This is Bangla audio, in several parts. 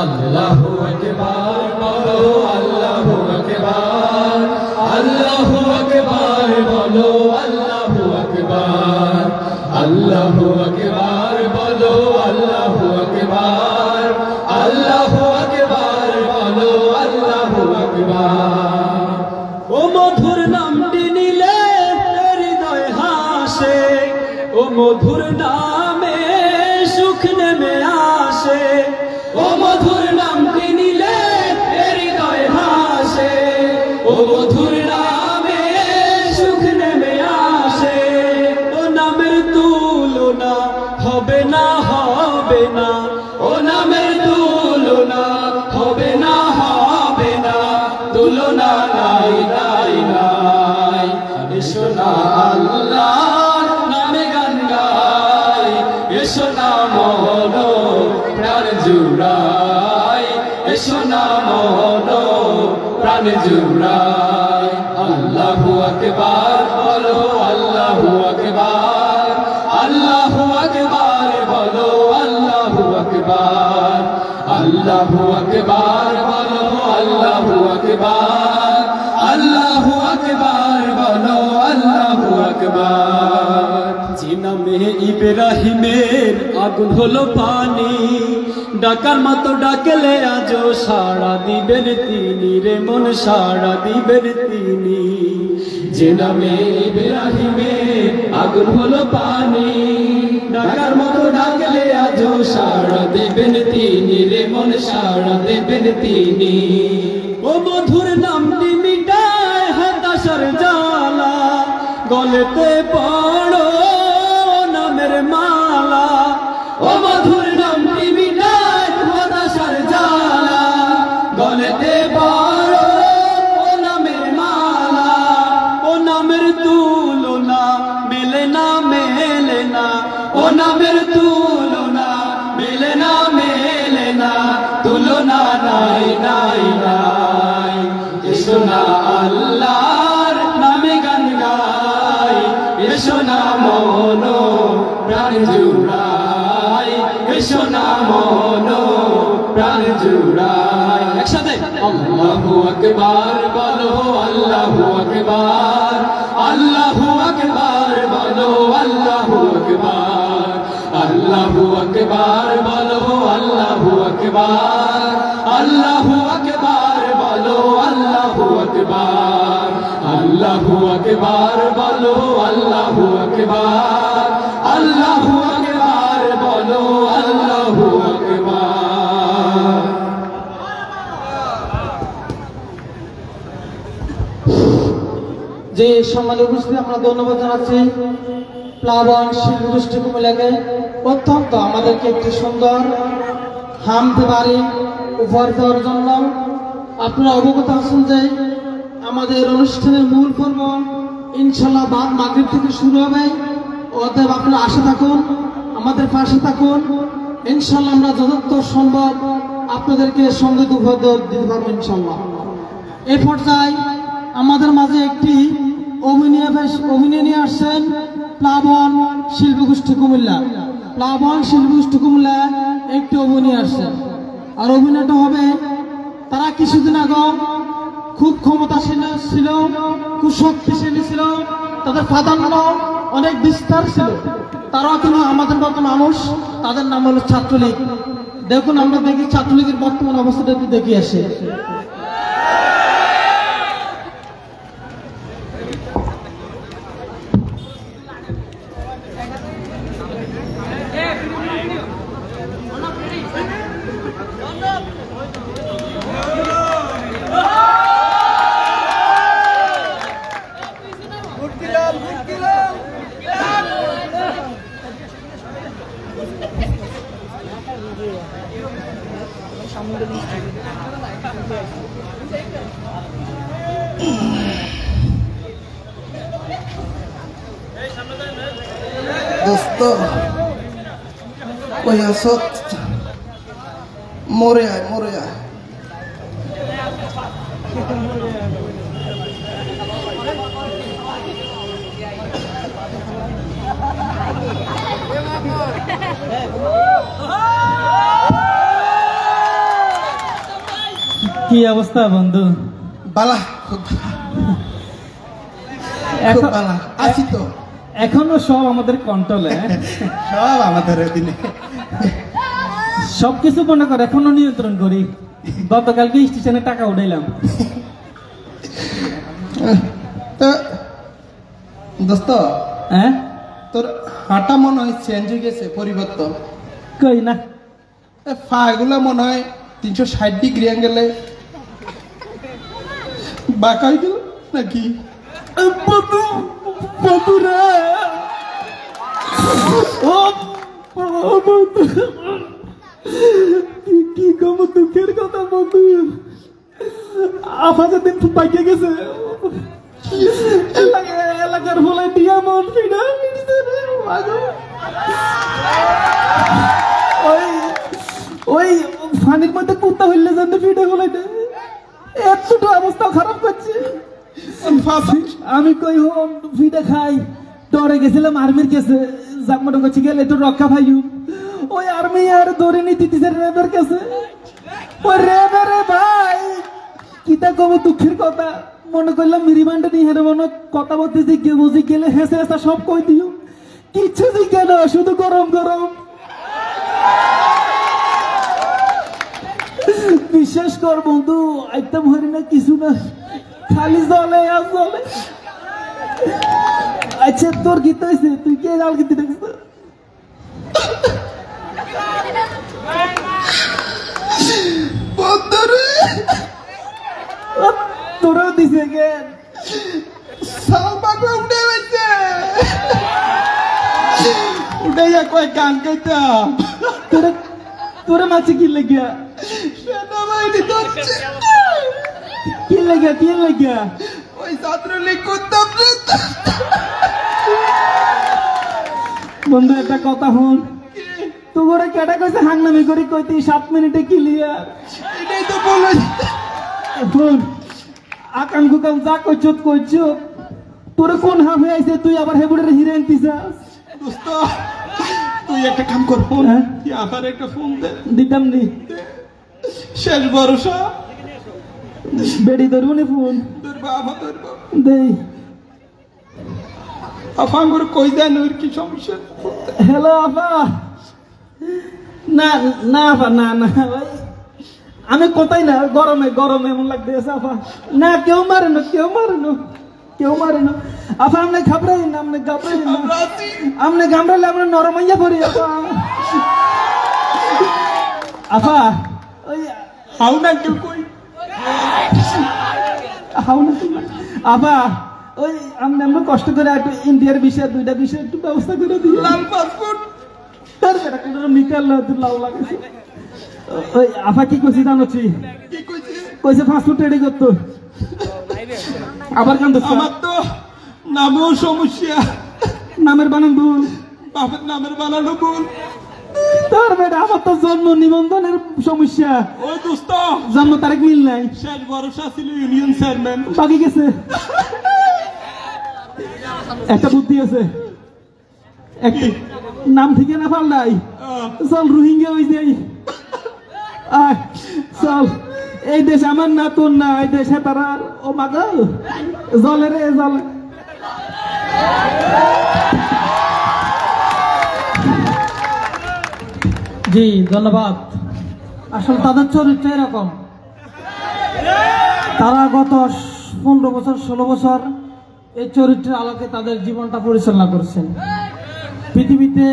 আল্লাহু আকবার বলো আল্লাহু আকবার আল্লাহু আকবার বলো আল্লাহু আকবার আল্লাহু আকবার বলো আল্লাহু আকবার আল্লাহু আকবার বলো আল্লাহু আকবার। ও মধুর নামটি নিলে হৃদয় হাসে, ও মধুর নামে সুখ নেমে আসে, ও মধুর নামটি নিলে হৃদয় হাসে, ও মধুর নামে সুখ নেমে আসে। ও নামের তুলনা হবে না হবে না, ও নামের তুলনা হবে না হবে না, তুলনা নাই নাই নাই। এসো না আল্লাহর নামে গান গাই, এসো না মন প্রাণ জুড়াই, এসো না মন প্রাণ জুড়াই। আল্লাহু আকবার বলো আল্লাহু আকবার আল্লাহু আকবার বলো আল্লাহু আকবার আল্লাহু আকবার বলো আল্লাহু আকবার আল্লাহু আকবার বলো আল্লাহু আকবার। যে নামে ইব্রাহিমের আগুন হলো পানি, ডাকার মতো ডাকলে আজও সাড়া দিবেন তিনি রে মন সাড়া দিবেন তিনি। যে নামে ইব্রাহিমের আগুন হলো পানি, ডাকার মতো ডাকলে আজও সাড়া দিবেন তিনি রে মন সাড়া দিবেন তিনি। ও মধুর নামটি মিটায় হতাশার জ্বালা, গলেতে পড়ো নামের মালা। ও মধুর নামটি মিটায় হতাশার জ্বালা, গলেতে পড়ো নামের মালা। ও নামের তুলনা মেলে না মেলে না, ও নামের তুলনা মেলে না মেলে না, তুলনা নাই নাই নাই। এসো না আল্লাহর নামে গান গাই, এসো না মন প্রাণ জুড়াই, এসো না মন প্রাণ জুড়াই। একসাথে আল্লাহু আকবার বলো আল্লাহু আকবার আল্লাহু আকবার বলো আল্লাহু আকবার আল্লাহু আকবার বলো আল্লাহু আকবার আল্লাহু আকবার বলো আল্লাহু আকবার আল্লাহু আকবার বলো আল্লাহু আকবার আল্লাহু আকবার বলো আল্লাহু আকবার। যে সম্মানিত উপস্থিতি আমরা ধন্যবাদ জানাচ্ছি প্লাবন শিল্পী গোষ্ঠী কুমিল্লাকে অত্যন্ত আমাদেরকে একটি সুন্দর হামদে বাড়ি উপহার দেওয়ার জন্য। আপনারা অবগত আছেন যে আমাদের অনুষ্ঠানের মূল পর্ব ইনশাল্লাহ বাদ মাগরিব থেকে শুরু হবে, অতএব আপনারা আশা থাকুন, আমাদের পাশে থাকুন। ইনশাল্লাহ আমরা যথার্থ সম্ভব আপনাদেরকে সঙ্গীত উপহার দিতে পারবো ইনশাল্লাহ। এই পর্যায়ে আমাদের মাঝে একটি অভিনয় নিয়ে আসছেন প্লাবন শিল্পী গোষ্ঠী কুমিল্লা। প্লাবন শিল্পী গোষ্ঠী কুমিল্লা একটি অভিনয় আসছেন, আর অভিনয়টা হবে তারা কিছুদিন আগে খুব ক্ষমতাশীল ছিল, খুব শক্তিশালী ছিল, তাদের প্রাধান্য অনেক বিস্তার ছিল, তারাও কিন্তু আমাদের মতো মানুষ। তাদের নাম হলো ছাত্রলীগ। দেখুন আমরা দেখি ছাত্রলীগের বর্তমান অবস্থাটা একটু দেখি আসে। দোস্ত কই আসত? মরে আয় মরে আয়। কি অবস্থা বন্ধু? বালা, খুব বালা আছি তো। এখনো সব আমাদের কন্ট্রোলে, সব আমাদের অধীনে। সবকিছু মনে কর এখনো নিয়ন্ত্রণ করি। গতকালকে স্টেশনে টাকা উঠাইলাম। তো দোস্ত, হ্যাঁ তোর হাঁটা মনে হয় চেঞ্জ হয়ে গেছে, পরিবর্তন। কই না, পা গুলো মনে হয় 360 ডিগ্রি অ্যাঙ্গেলে বাঁকা হয়ে গেল নাকি? বন্ধু বন্ধু রে, ও বন্ধু, কি কম দুঃখের কথা বন্ধু। আফা যেদিন পাইকে গেছে এলাকার বলে ডিয়ামন্ড ফিনা ওই ফানির মধ্যে কুত্তা হইলে জানতে ফিটে বলে এতটা অবস্থা খারাপ করছে। আমি কই হোম ফিটে খাই, ডরে গেছিলাম আর্মির কাছে, জামাটো কাছে গেলে একটু রক্ষা পাইও। ওই আর্মি আর ধরে নিতে রেবের কাছে, ওই রেবেরে ভাই কিতা কব দুঃখের কথা। মনে করলাম রিমান্ডে নিয়ে হেরে মনে কথা বলতে জিজ্ঞে বুঝি গেলে হেসে হেসা সব কই দিও, কিচ্ছু জিজ্ঞে না, শুধু গরম গরম। বিশ্বাস কর বন্ধু, আইটেম হরি না কিছু না, খালি জলে আর জলে। আচ্ছা তোর গীত হয়েছে, তুই কে গাল গীত দেখছিস? তোরাও দিছে গে উঠাইয়া কয় গান গাইতাম। তোরা মাছে কি লেগিয়া? কি লেগিয়া? কি লেগিয়া? ওই ছাত্রলীগ করতাম রে। বন্ধু একটা কথা হন, তোরে কেটা কইছে হাংনামি করি কইতি 7 মিনিটে ক্লিয়ার। এটাই তো বলে এখন আকাম কুকাম যা কইছ তোরে কোন হাফ হয়ে আইছে, তুই আবার হেবুড়ের হিরেন দিছাস। দোস্ত তুই একটা কাম কর, ফোন আবার একটা ফোন দে। দিতাম নি, শেষ ভরসা। বেড়ি ধরবো নি ফোন? ধরবো, আফা ধরবো। দেই আফা করে কই দেন ওর কি সমস্যা? হ্যালো আফা। না না আফা, না না ভাই আমি কোথায় না, গরমে গরমে এমন লাগতেছে আফা। না কেউ মারে না, কেউ মারে না, কেউ মারে না আফা। আপনি ঘাবড়াই না, আপনি ঘাবড়াই না, আপনি ঘাবড়াইলে আমরা নরম হইয়া পড়ি আফা। আফা ওই হাউ না কেউ কই হাউ না আফা, ওই আমরা কষ্ট করে একটু ইন্ডিয়ার বিষয় 2টা বিষয় একটু ব্যবস্থা করে দিই। লাল পাসপোর্ট তার বেটা কোন মিকাল লাউ লাগাইছে। ওই আফা কি কইছি জানোছি? কি কইছে? কইছে পাসপোর্ট রেডি করতে। আবার কান্দ, আমার তো নামেও সমস্যা, নামের বানান ভুল, বাপের নামের বানানো ভুল। তার বেটা আমার তো জন্ম নিবন্ধনের সমস্যা, ওই দোস্ত জন্ম তারিখ মিল নাই। শেষ ভরসা ছিল ইউনিয়ন চেয়ারম্যান, বাকি গেছে। একটা বুদ্ধি আছে, একটা নাম থেকে না পাল্লাই, চল রোহিঙ্গা হয়ে যাই। চল, এই দেশ আমার না তোর না, এই দেশে তারা ও মাগা জলে রে জলে। জি ধন্যবাদ। আসলে তাদের চরিত্র এরকম, তারা গত 15 বছর 16 বছর এই চরিত্রের আলোকে তাদের জীবনটা পরিচালনা করেছেন। পৃথিবীতে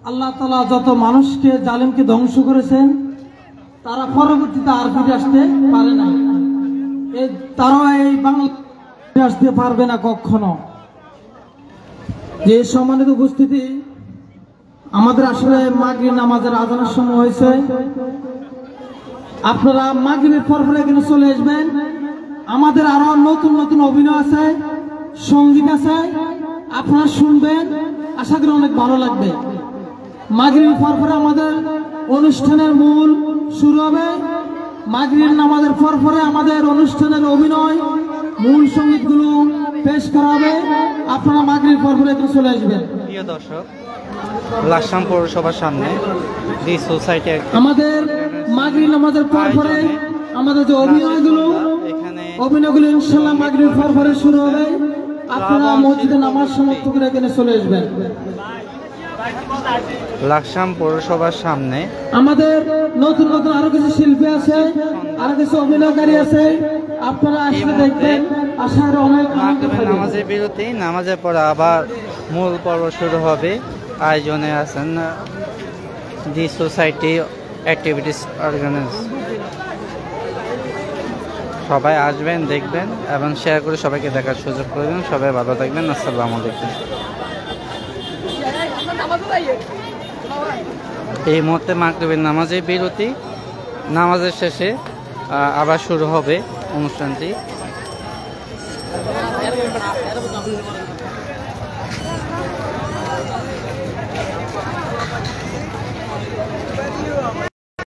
আল্লাহ তাআলা যত মানুষকে জালিমকে ধ্বংস করেছেন, তারা পরবর্তীতে আর ফিরে আসতে পারে না। তারা এই বাংলাদেশে আসতে পারবে না কখনো। যে সম্মানিত উপস্থিতি, আমাদের আসলে মাগরিব নামাজের আজানের সময় হয়েছে। আপনারা মাগরিবের পর এখানে চলে আসবেন। আমাদের আরো নতুন নতুন অভিনয় আছে, সঙ্গীত আছে, আপনারা শুনবেন, আশা করি অনেক ভালো লাগবে। মাগরিবের পর আমাদের অনুষ্ঠানের মূল শুরু হবে। মাগরিব নামাজের পর আমাদের অনুষ্ঠানের অভিনয়, মূল সঙ্গীতগুলো পেশ করা হবে। আপনারা মাগরিব পর এখানে চলে আসবেন। প্রিয় দর্শক, লাকসাম পৌরসভার সামনে দি সোসাইটি আমাদের মাগরিব নামাজের পর আমাদের যে অভিনয়গুলো ইনশাল্লাহ মাগরিবের পর শুরু হবে। আপনারা মসজিদে নামাজ সমাপ্ত করে এখানে চলে আসবেন। লাকসাম পৌরসভার সামনে আমাদের নতুন নতুন আরো কিছু শিল্পী আছে, আরো কিছু অভিনয়কারী আছে, আপনারা আসলে দেখবেন। আসার অনেক নামাজের বিরতি, নামাজের পর আবার মূল পর্ব শুরু হবে। আয়োজনে আছেন দি সোসাইটি অ্যাক্টিভিটিস অর্গানাইজ। সবাই আসবেন, দেখবেন এবং শেয়ার করে সবাইকে দেখার সুযোগ করে দিন। সবাই ভালো থাকবেন। আসসালামু আলাইকুম। এই মুহূর্তে মাগরিবের নামাজের বিরতি, নামাজের শেষে আবার শুরু হবে অনুষ্ঠানটি।